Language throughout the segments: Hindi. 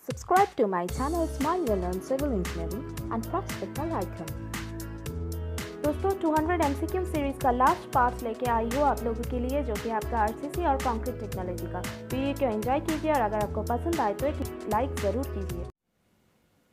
Subscribe to my channel Smile Well Learn Civil Engineering and press the bell icon. दोस्तों 200 MCQ सीरीज का लास्ट पार्ट लेके आई हूँ आप लोगों के लिए, जो कि आपका आरसीसी और कंक्रीट टेक्नोलॉजी का। वीडियो को एंजॉय कीजिए और अगर आपको पसंद आए तो एक लाइक ज़रूर कीजिए।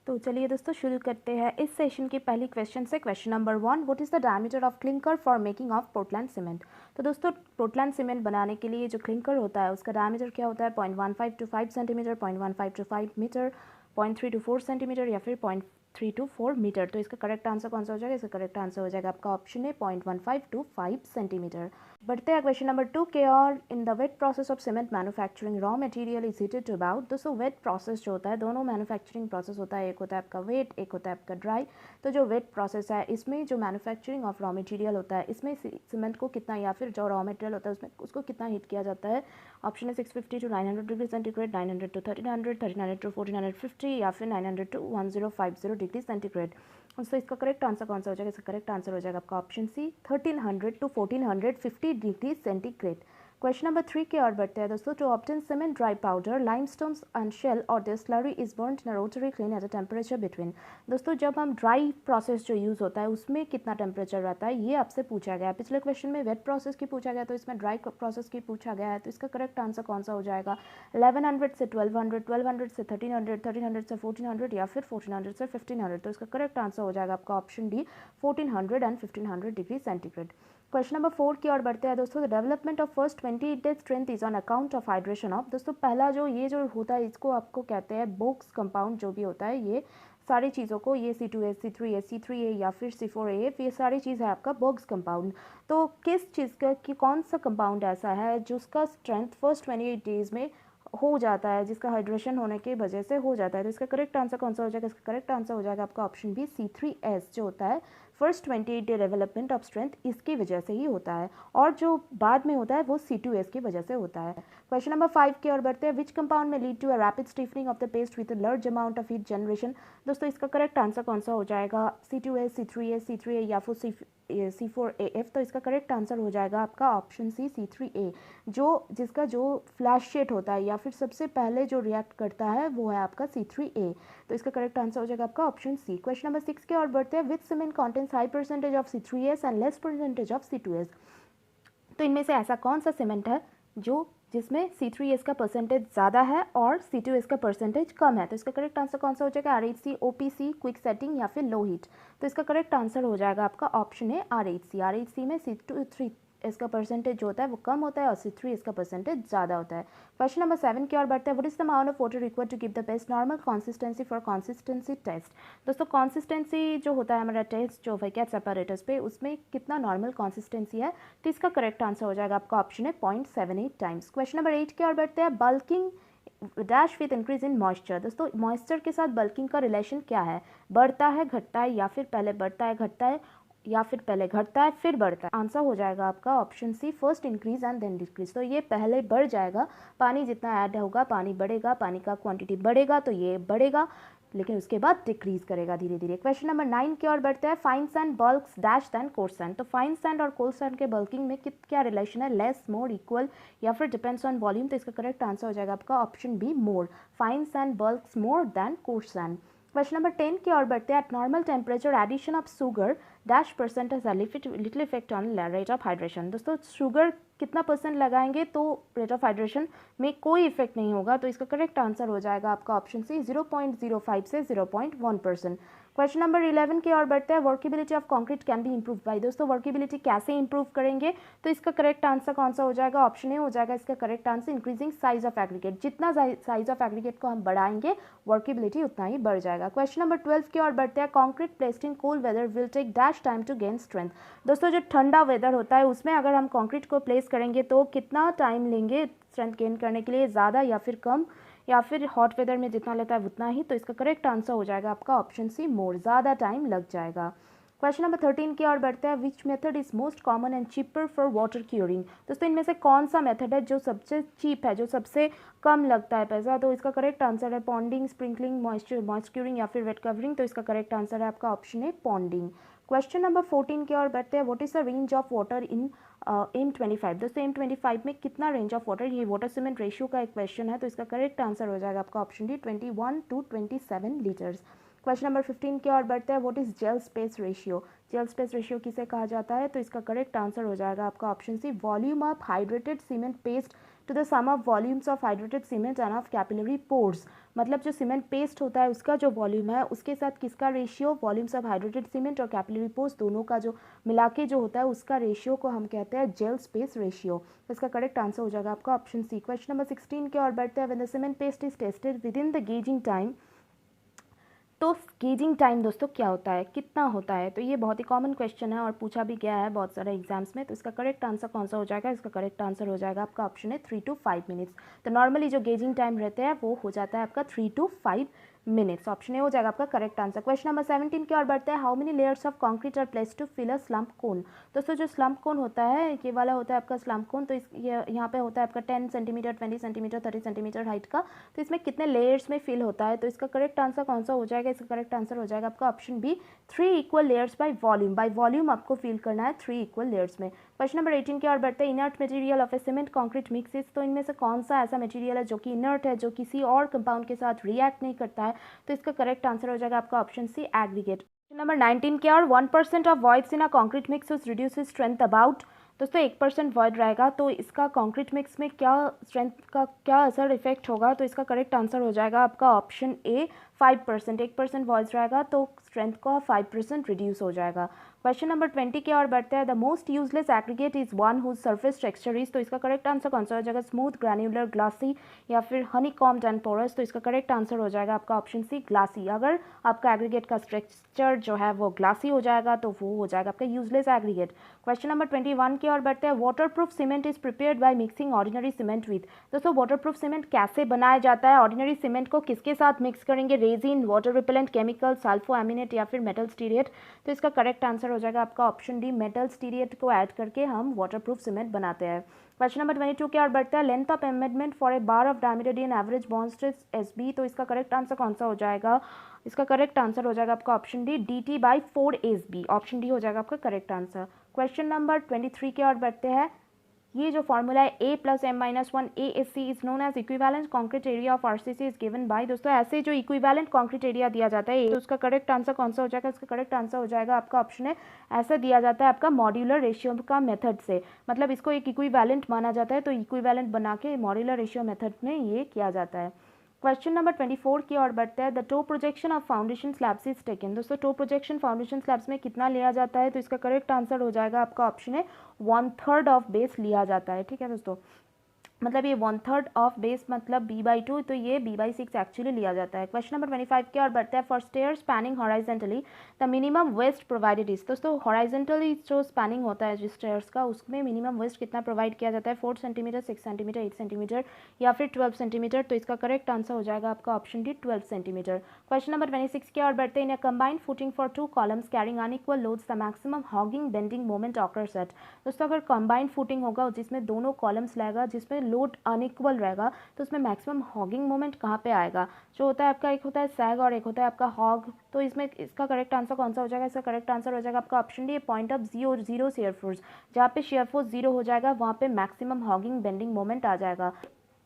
तो चलिए दोस्तों शुरू करते हैं इस सेशन की पहली क्वेश्चन से। Question number 1, what is the diameter of clinker for making of Portland cement. तो दोस्तों पोर्टलैंड सीमेंट बनाने के लिए जो क्लिंकर होता है उसका डायमीटर क्या होता है? 0.15 to 5 centimetre, 0.15 to 5 metre, 0.3 to 4 centimetre या फिर 0.3 to 4 मीटर। तो इसका करेक्ट आंसर कौन सा हो जाएगा? इसका करेक्ट आंसर हो जाएगा आपका ऑप्शन है 0.15 to 5 सेंटीमीटर। बढ़ते हैं क्वेश्चन नंबर 2 के और। In the wet process of cement manufacturing raw material is heated to about. दोस्तों वेट प्रोसेस जो होता है, दोनों मैन्युफैक्चरिंग प्रोसेस होता है, एक होता है आपका वेट, एक होता है आपका ड्राई। तो जो वेट प्रोसेस है इसमें जो मैन्युफैक्चरिंग ऑफ रॉ मटेरियल होता है इसमें सीमेंट को कितना, या फिर जो रॉ मटेरियल होता है उसमें उसको कितना हीट किया जाता है? ऑप्शन है 650 to 900 degree centigrade, 900 to 1300, 1300 to 1450 या फिर 900 to 1050 डिग्री सेंटीग्रेड। तो इसका करेक्ट आंसर कौन सा हो जाएगा? इसका करेक्ट आंसर हो जाएगा आपका option C 1300 to 1450 degree centigrade. Question number 3 की ओर बढ़ते हैं दोस्तों। To obtain cement dry powder limestones and shale और their slurry is burned in a rotary kiln at a temperature between. दोस्तों जब हम ड्राई प्रोसेस जो यूज़ होता है उसमें कितना टेम्परेचर रहता है, ये आपसे पूछा गया है। पिछले क्वेश्चन में वेट प्रोसेस की पूछा गया, तो इसमें ड्राई प्रोसेस की पूछा गया है। तो इसका करेक्ट आंसर कौन सा हो जाएगा? 1100 से 1200, 1200 से 1300, 1300 से 1400 या फिर 1400 से 1500। तो इसका करेक्ट आंसर हो जाएगा आपका option D 1400 and 1500 degree centigrade. Question number 4 की ओर बढ़ते हैं दोस्तों। The development of first 28 days strength is on account of hydration of. दोस्तों पहला जो ये जो होता है इसको आपको कहते हैं बोक्स कंपाउंड। जो भी होता है ये सारी चीज़ों को, ये C2H, C3H, C3A या फिर C4A, ये सारी चीज़ है आपका बोक्स कंपाउंड। तो किस चीज़ का कि कौन सा कंपाउंड ऐसा है जिसका स्ट्रेंथ फर्स्ट 28 डेज में हो जाता है, जिसका हाइड्रेशन होने की वजह से हो जाता है? तो इसका करेक्ट आंसर कौन सा हो जाएगा? इसका करेक्ट आंसर हो जाएगा आपका ऑप्शन बी C3S जो होता है first 28 day development of strength, इसकी वजह से ही होता है। और जो बाद में होता है वो C2S की वजह से होता है। क्वेश्चन नंबर 5 की ओर बढ़ते हैं। विच कंपाउंड में lead to a rapid stiffening of the paste with a large amount of heat generation. दोस्तों इसका करेक्ट आंसर कौन सा हो जाएगा? C2S, C3A, C3A या फिर C4AF। तो इसका करेक्ट आंसर हो जाएगा आपका ऑप्शन सी C3A, जो जिसका जो फ्लैश शेड होता है या फिर सबसे पहले जो रिएक्ट करता है वो है आपका C3A। तो इसका करेक्ट आंसर हो जाएगा आपका ऑप्शन सी। क्वेश्चन नंबर 6 की ओर बढ़ते हैं। Which cement contains high percentage of C3S and less percentage of C2S। तो इनमें से ऐसा कौन सा सीमेंट है जो जिसमें C3S का परसेंटेज ज़्यादा है और C2S का परसेंटेज कम है? तो इसका करेक्ट आंसर कौन सा हो जाएगा? RH, OPC, क्विक सेटिंग या फिर लो हीट। तो इसका करेक्ट आंसर हो जाएगा आपका ऑप्शन है RH। RH में C2S का परसेंटेज जो होता है वो कम होता है और C3S का परसेंटेज ज़्यादा होता है। क्वेश्चन नंबर 7 की ओर बढ़ते हैं। What is the amount of water required to give the best normal consistency for consistency test. दोस्तों कंसिस्टेंसी जो होता है हमारा टेस्ट जो वैकेट्स अपैरेटस पे, उसमें कितना नॉर्मल कंसिस्टेंसी है? तो इसका करेक्ट आंसर हो जाएगा आपका ऑप्शन है 0.78 टाइम्स। क्वेश्चन नंबर 8 की ओर बढ़ते हैं। Bulking dash with increase in moisture. दोस्तों मॉइस्चर के साथ बल्किंग का रिलेशन क्या है? बढ़ता है, घटता है या फिर पहले बढ़ता है घटता है या फिर पहले घटता है फिर बढ़ता है? आंसर हो जाएगा आपका option C first increase and then decrease. तो ये पहले बढ़ जाएगा, पानी जितना ऐड होगा पानी बढ़ेगा, पानी का क्वांटिटी बढ़ेगा तो ये बढ़ेगा, लेकिन उसके बाद डिक्रीज करेगा धीरे धीरे। क्वेश्चन नंबर 9 की ओर बढ़ते हैं। Fine sand bulks dash than coarse sand. तो फाइन सैंड और कोर्स सैंड के बल्किंग में क्या रिलेशन है? लेस, मोर, इक्वल या फिर डिपेंड्स ऑन वॉल्यूम। तो इसका करेक्ट आंसर हो जाएगा आपका option B more. Fine sand bulks more than coarse sand. Question number 10 की ओर बढ़ते हैं। At normal temperature addition of sugar dash percent has little effect on rate of hydration. दोस्तों शुगर कितना परसेंट लगाएंगे तो रेट ऑफ हाइड्रेशन में कोई इफेक्ट नहीं होगा? तो इसका करेक्ट आंसर हो जाएगा आपका ऑप्शन सी 0.05 से 0.1%। क्वेश्चन नंबर 11 की ओर बढ़ते हैं। Workability of concrete can be improve by. दोस्तों वर्केबिलिटी कैसे इंप्रूव करेंगे? तो इसका करेक्ट आंसर कौन सा हो जाएगा? ऑप्शन ए हो जाएगा इसका correct answer increasing size of aggregate. जितना साइज ऑफ एग्रीगेट को हम बढ़ाएंगे वर्केबिलिटी उतना ही बढ़ जाएगा। क्वेश्चन नंबर 12 की ओर बढ़ते हैं। Concrete placed in cold weather will take dash time to gain strength. दोस्तों जो ठंडा वेदर होता है उसमें अगर हम कंक्रीट को प्लेस करेंगे तो कितना टाइम लेंगे स्ट्रेंथ गेन करने के लिए? ज़्यादा या फिर कम या फिर हॉट वेदर में जितना लेता है उतना ही? तो इसका करेक्ट आंसर हो जाएगा आपका ऑप्शन सी मोर, ज़्यादा टाइम लग जाएगा। क्वेश्चन नंबर 13 की ओर बढ़ते हैं। Which method is most common and cheaper for water curing. दोस्तों इनमें से कौन सा मेथड है जो सबसे चीप है, जो सबसे कम लगता है पैसा? तो इसका करेक्ट आंसर है पॉन्डिंग, स्प्रिंकलिंग, मॉइस्चर क्यूरिंग या फिर वेट कवरिंग। तो इसका करेक्ट आंसर है आपका ऑप्शन है पॉन्डिंग। क्वेश्चन नंबर 14 की ओर बढ़ते हैं। What is the range of water in M25। दोस्तों M25 में कितना रेंज ऑफ वाटर, ये वाटर सीमेंट रेशियो का एक क्वेश्चन है, तो इसका करेक्ट आंसर हो जाएगा आपका option D 21 to 27 litres. Question number 15 की ओर बढ़ते हैं। What is gel space ratio, gel space ratio किसे कहा जाता है, तो इसका करेक्ट आंसर हो जाएगा आपका option C volume of hydrated cement paste to the sum of volumes of hydrated cement and of capillary pores. मतलब जो सीमेंट पेस्ट होता है उसका जो वॉल्यूम है उसके साथ किसका ratio, volumes of hydrated cement और कैपिलरी पोर्स दोनों का जो मिला के जो होता है उसका रेशियो को हम कहते हैं जेल स्पेस रेशियो। इसका करेक्ट आंसर हो जाएगा आपका ऑप्शन सी। क्वेश्चन नंबर 16 की ओर बढ़ते हैं। When the cement paste is tested within the gauging time, तो गेजिंग टाइम दोस्तों क्या होता है, कितना होता है, तो ये बहुत ही कॉमन क्वेश्चन है और पूछा भी गया है बहुत सारे एग्जाम्स में। तो इसका करेक्ट आंसर कौन सा हो जाएगा, इसका करेक्ट आंसर हो जाएगा आपका ऑप्शन है 3 to 5 मिनट्स। तो नॉर्मली जो गेजिंग टाइम रहते हैं वो हो जाता है आपका 3 to 5 मिनट्स। ऑप्शन ए हो जाएगा आपका करेक्ट आंसर। क्वेश्चन नंबर 17 की ओर बढ़ते हैं। How many layers of concrete are placed to fill a slump cone. दोस्तों जो स्लम्प कोन होता है ये वाला होता है आपका स्लम्प कोन, तो यहाँ पे होता है आपका 10 सेंटीमीटर, 20 सेंटीमीटर, 30 सेंटीमीटर हाइट का। तो इसमें कितने लेयर्स में फिल होता है, तो इसका करेक्ट आंसर कौन सा हो जाएगा, इसका करेक्ट आंसर हो जाएगा आपका option B 3 equal layers by volume. By volume आपको फिल करना है 3 इक्वल लेयर्स में। क्वेश्चन नंबर 18 की ओर बढ़ते हैं। Inert material of a cement concrete mixes, तो इनमें से कौन सा ऐसा मटेरियल है जो कि इनर्ट है, जो किसी और कंपाउंड के साथ रिएक्ट नहीं करता है, तो इसका करेक्ट आंसर हो जाएगा आपका ऑप्शन सी एग्रीगेट। नंबर 19 की ओर 1% of voids in a concrete mix reduces strength about. दोस्तों 1% वॉइड रहेगा तो इसका कंक्रीट मिक्स में क्या स्ट्रेंथ का क्या असर इफेक्ट होगा, तो इसका करेक्ट आंसर हो जाएगा आपका ऑप्शन ए 5%। 1% वॉइस रहेगा तो स्ट्रेंथ का 5% रिड्यूस हो जाएगा। क्वेश्चन नंबर 20 की ओर बढ़ते हैं। The most useless aggregate is one whose surface texture is, तो इसका करेक्ट आंसर कौन सा हो जाएगा, स्मूथ, ग्रैन्युलर, ग्लासी या फिर हनीकॉम्ड एंड पोरस, तो इसका करेक्ट आंसर हो जाएगा आपका ऑप्शन सी ग्लासी। अगर आपका एग्रीगेट का स्ट्रक्चर जो है वो ग्लासी हो जाएगा तो वो हो जाएगा आपका यूजलेस एग्रीगेट। क्वेश्चन नंबर 21 की ओर बढ़ते हैं। Waterproof cement is prepared by mixing ordinary cement with. दोस्तों वाटरप्रूफ सीमेंट कैसे बनाया जाता है, ऑर्डिनरी सीमेंट को किसके साथ मिक्स करेंगे, resin, water repellent chemical, sulpho eminent या फिर मेटल स्टीरिएट, तो इसका करेक्ट आंसर हो जाएगा आपका ऑप्शन डी मेटल स्टीरिएट को ऐड करके हम वाटरप्रूफ सीमेंट बनाते हैं। क्वेश्चन नंबर 22 की ओर बढ़ता है। Length of embedment for a bar of diameter D and average bond S B, तो इसका करेक्ट आंसर कौन सा हो जाएगा, इसका करेक्ट आंसर हो जाएगा आपका option D dt by 4 S B. Option D हो जाएगा आपका करेक्ट आंसर। क्वेश्चन नंबर 23 की ओर बढ़ते हैं। ये जो फॉर्मूला है a + m-1 ASC is known as equivalent concrete area of RCC is given by. दोस्तों ऐसे जो इक्विवेलेंट कंक्रीट एरिया दिया जाता है तो उसका करेक्ट आंसर कौन सा हो जाएगा, इसका करेक्ट आंसर हो जाएगा आपका ऑप्शन है ऐसा दिया जाता है आपका मॉड्यूलर रेशियो का मेथड से, मतलब इसको एक इक्विवेलेंट माना जाता है तो इक्विवेलेंट बना के मॉड्यूलर रेशियो मेथड में ये किया जाता है। क्वेश्चन नंबर 24 की ओर बढ़ते हैं। The toe projection of foundation slabs is taken. दोस्तों टो प्रोजेक्शन फाउंडेशन स्लैब्स में कितना लिया जाता है, तो इसका करेक्ट आंसर हो जाएगा आपका ऑप्शन है 1/3 ऑफ बेस लिया जाता है। ठीक है दोस्तों, मतलब ये 1/3 ऑफ बेस मतलब b/2, तो ये b/6 एक्चुअली लिया जाता है। क्वेश्चन नंबर 25 की ओर बढ़ते हैं। For stair spanning horizontally the minimum waist provided is. दोस्तों हॉराइजेंटली जो स्पैनिंग होता है जिस स्टेयर्स का उसमें मिनिमम वेस्ट कितना प्रोवाइड किया जाता है, 4 सेंटीमीटर, 6 सेंटीमीटर, 8 सेंटीमीटर या फिर 12 सेंटीमीटर, तो इसका करेक्ट आंसर हो जाएगा आपका option D 12 centimetre. Question number 26 की ओर बढ़ते हैं। In a combined footing for 2 columns carrying unequal loads the maximum hogging bending moment occurs at. दोस्तों अगर कंबाइंड फुटिंग होगा जिसमें दोनों कॉलम्स लगेगा जिसमें लोड अनइक्वल रहेगा तो उसमें मैक्सिमम हॉगिंग मोमेंट कहाँ पे आएगा, जो होता है आपका एक होता है सैग और एक होता है आपका हॉग, तो इसमें इसका करेक्ट आंसर कौन सा हो जाएगा, इसका करेक्ट आंसर हो जाएगा आपका option D point of zero shear force. जहाँ पे शेयर फोर्स 0 हो जाएगा वहाँ पे मैक्सिमम हॉगिंग बेंडिंग मोमेंट आ जाएगा।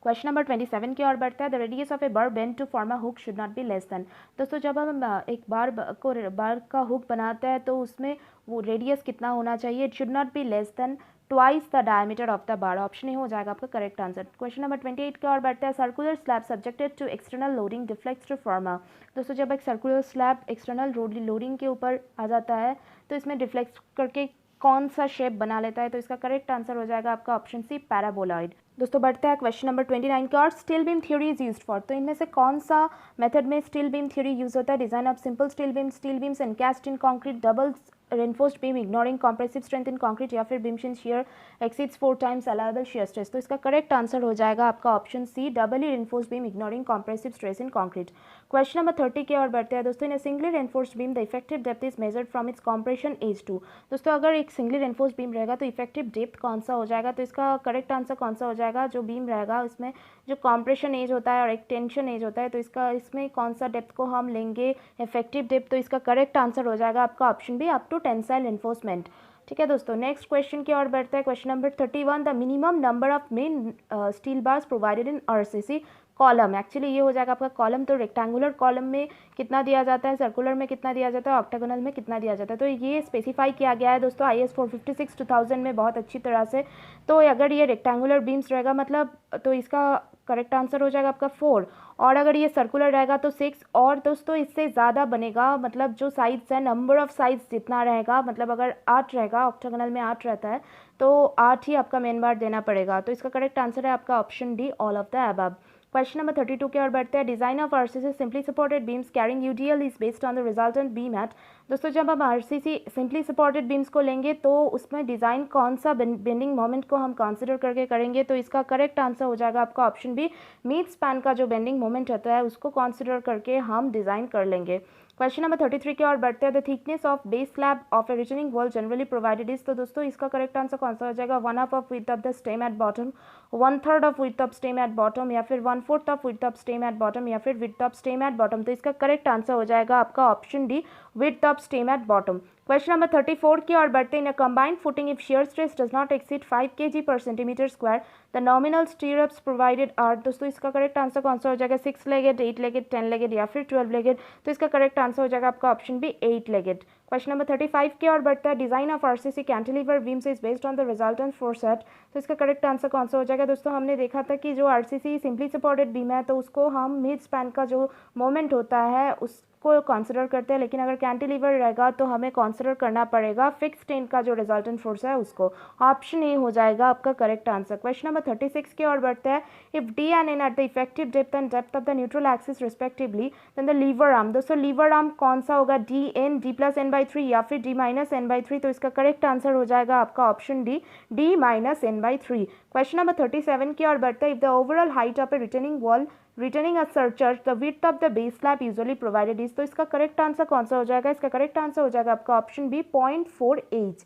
क्वेश्चन नंबर 27 की ओर बढ़ता है। The radius of a bar bend to form a hook should not be less than. दोस्तों जब हम एक बार का हुक बनाते हैं तो उसमें वो रेडियस कितना होना चाहिए, it should not be less then twice the diameter of the bar. Option A हो जाएगा आपका करेक्ट आंसर। क्वेश्चन नंबर 28 की ओर बढ़ता है। Circular slab subjected to external loading deflects to form a. दोस्तों जब एक सर्कुलर स्लैब एक्सटर्नल लोडिंग के ऊपर आ जाता है तो इसमें डिफ्लेक्ट करके कौन सा शेप बना लेता है, तो इसका करेक्ट आंसर हो जाएगा आपका ऑप्शन सी पैराबोलॉइड। दोस्तों बढ़ते हैं क्वेश्चन नंबर 29 की ओर। Steel beam theory is used for, तो इनमें से कौन सा मेथड में स्टील बीम थ्योरी यूज होता है, design of simple steel beams encased in concrete, double reinforced beam ignoring compressive strength in concrete या फिर beam shear exceeds 4 times allowable shear stress। तो इसका करेक्ट आंसर हो जाएगा आपका option C doubly reinforced beam ignoring compressive stress in concrete। Question number 30 की ओर बढ़ते हैं। दोस्तों in a singly reinforced beam the effective depth is measured from its compression age to। दोस्तों अगर एक सिंगली reinforced beam रहेगा तो इफेक्टिव डेप्थ कौन सा हो जाएगा, तो इसका करेक्ट आंसर कौन सा हो जाएगा, जो बीम रहेगा उसमें जो कॉम्प्रेशन एज होता है और एक टेंशन एज होता है तो इसमें कौन सा डेप्थ को हम लेंगे इफेक्टिव डेप्थ, तो इसका करेक्ट आंसर हो जाएगा आपका option B up to tensile enforcement. ठीक है दोस्तों, नेक्स्ट क्वेश्चन की ओर बढ़ते हैं। Question number 31, the minimum number of main steel bars provided in RCC column. Actually ये हो जाएगा आपका कॉलम, तो रेक्टेंगुलर कॉलम में कितना दिया जाता है, सर्कुलर में कितना दिया जाता है, ऑक्टागोनल में कितना दिया जाता है, तो ये स्पेसिफाई किया गया है दोस्तों IS 456 2000 में बहुत अच्छी तरह से। तो अगर ये रेक्टेंगुलर बीम्स रहेगा मतलब, तो इसका करेक्ट आंसर हो जाएगा आपका 4, और अगर ये सर्कुलर रहेगा तो 6, और दोस्तों इससे ज़्यादा बनेगा मतलब जो साइड्स है, नंबर ऑफ साइड्स जितना रहेगा, मतलब अगर 8 रहेगा, ऑक्टागोनल में 8 रहता है, तो 8 ही आपका मेन बार देना पड़ेगा। तो इसका करेक्ट आंसर है आपका option D, all of the above. Question number 32 की ओर बढ़ते हैं। Design of RCC simply supported beams carrying UDL is based on the resultant beam at. दोस्तों जब हम आरसीसी सिंपली सपोर्टेड बीम्स को लेंगे तो उसमें डिज़ाइन कौन सा बेंडिंग मोमेंट को हम कंसिडर करके करेंगे, तो इसका करेक्ट आंसर हो जाएगा आपका ऑप्शन बी, मीड स्पैन का जो बेंडिंग मोमेंट होता है उसको कंसिडर करके हम डिज़ाइन कर लेंगे। क्वेश्चन नंबर 33 की ओर बढ़ते हैं। The thickness of base slab of a retaining wall generally provided is. तो दोस्तों इसका करेक्ट आंसर कौन सा हो जाएगा, 1/2 of width of the stem at bottom, 1/3 of width of stem at bottom, या फिर 1/4 of width of stem at bottom, या फिर width of stem at bottom. तो इसका करेक्ट आंसर हो जाएगा आपका option D, width of stem at bottom. Question number 34 की ओर बढ़ते हैं। In a combined footing if shear stress does not exceed 5 kg per centimetre square the nominal stirrups provided are. दोस्तों इसका करेक्ट आंसर कौन सा हो जाएगा, 6 लेगेड, 8 लेगेड, 10 लेगेड, या फिर 12 लेगेड। तो इसका करेक्ट आंसर हो जाएगा आपका option B, 8 legged. Question number 35 की ओर बढ़ता है। Design of RCC cantilever beams is based on the resultant force at. तो इसका करेक्ट आंसर कौन सा हो जाएगा दोस्तों, हमने देखा था कि जो आरसीसी सिंपली सपोर्टेड बीम है तो उसको हम मिड स्पैन का जो मोमेंट होता है उसको कंसिडर करते हैं, लेकिन अगर कैंटिलीवर रहेगा तो हमें कंसिडर करना पड़ेगा फिक्स्ड टेन का जो रिजल्टेंट फोर्स है उसको। ऑप्शन ए हो जाएगा आपका करेक्ट आंसर। क्वेश्चन नंबर 36 की ओर बढ़ते हैं। If D and N at the effective depth and depth of the neutral axis respectively then the lever arm. दोस्तों लीवर आर्म कौन सा होगा, D N, D plus N by 3 या फिर डी माइनस एन बाई 3। तो इसका करेक्ट आंसर हो जाएगा आपका option D, D minus N by 3। Question number 37 की ओर बढ़ते हैं। If the overall height of a retaining wall retaining a surcharge the width of the base slab usually provided is. तो इसका करेक्ट आंसर कौन सा हो जाएगा, इसका करेक्ट आंसर हो जाएगा आपका ऑप्शन बी, 0.48।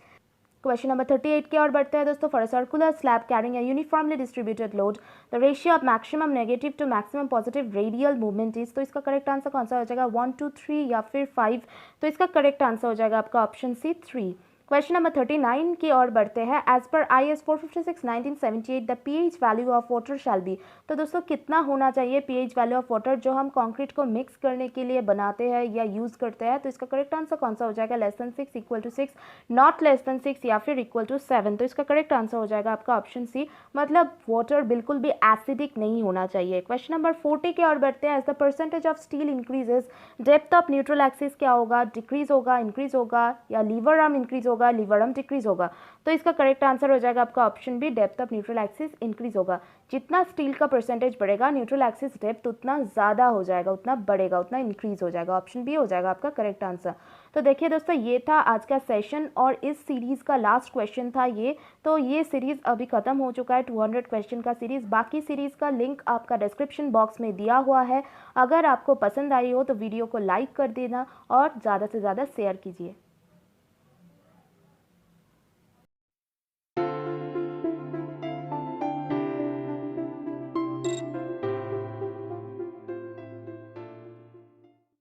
क्वेश्चन नंबर 38 की ओर बढ़ते हैं दोस्तों। For a circular slab carrying a uniformly distributed load the ratio of maximum negative to maximum positive radial movement is. तो इसका करेक्ट आंसर कौन सा हो जाएगा, 1 2 3 या फिर 5। तो इसका करेक्ट आंसर हो जाएगा आपका ऑप्शन सी, 3। क्वेश्चन नंबर 39 की ओर बढ़ते हैं। As per IS 456 1978 the pH value of water shall be. तो दोस्तों कितना होना चाहिए pH वैल्यू ऑफ वाटर जो हम कंक्रीट को मिक्स करने के लिए बनाते हैं या यूज करते हैं। तो इसका करेक्ट आंसर कौन सा हो जाएगा, less than 6, equal to 6, not less than 6, या फिर इक्वल टू 7। तो इसका करेक्ट आंसर हो जाएगा आपका ऑप्शन सी, मतलब वाटर बिल्कुल भी एसिडिक नहीं होना चाहिए। क्वेश्चन नंबर 40 की ओर बढ़ते हैं। As the percentage of steel increases depth of neutral axis क्या होगा, डिक्रीज होगा, इंक्रीज होगा, या लीवर आर्म इंक्रीज होगा, लीवर आर्म डिक्रीज होगा। तो इसका करेक्ट आंसर हो जाएगा आपका option B, depth of neutral axis increase होगा। जितना स्टील का परसेंटेज बढ़ेगा न्यूट्रल एक्सिस डेप्थ उतना ज़्यादा हो जाएगा, उतना बढ़ेगा, उतना इंक्रीज हो जाएगा। ऑप्शन बी हो जाएगा आपका करेक्ट आंसर। तो देखिए दोस्तों ये था आज का सेशन और इस सीरीज़ का लास्ट क्वेश्चन था ये। तो ये सीरीज़ अभी ख़त्म हो चुका है, 200 क्वेश्चन का सीरीज़। बाकी सीरीज़ का लिंक आपका डिस्क्रिप्शन बॉक्स में दिया हुआ है। अगर आपको पसंद आई हो तो वीडियो को लाइक कर देना और ज़्यादा से ज़्यादा शेयर कीजिए।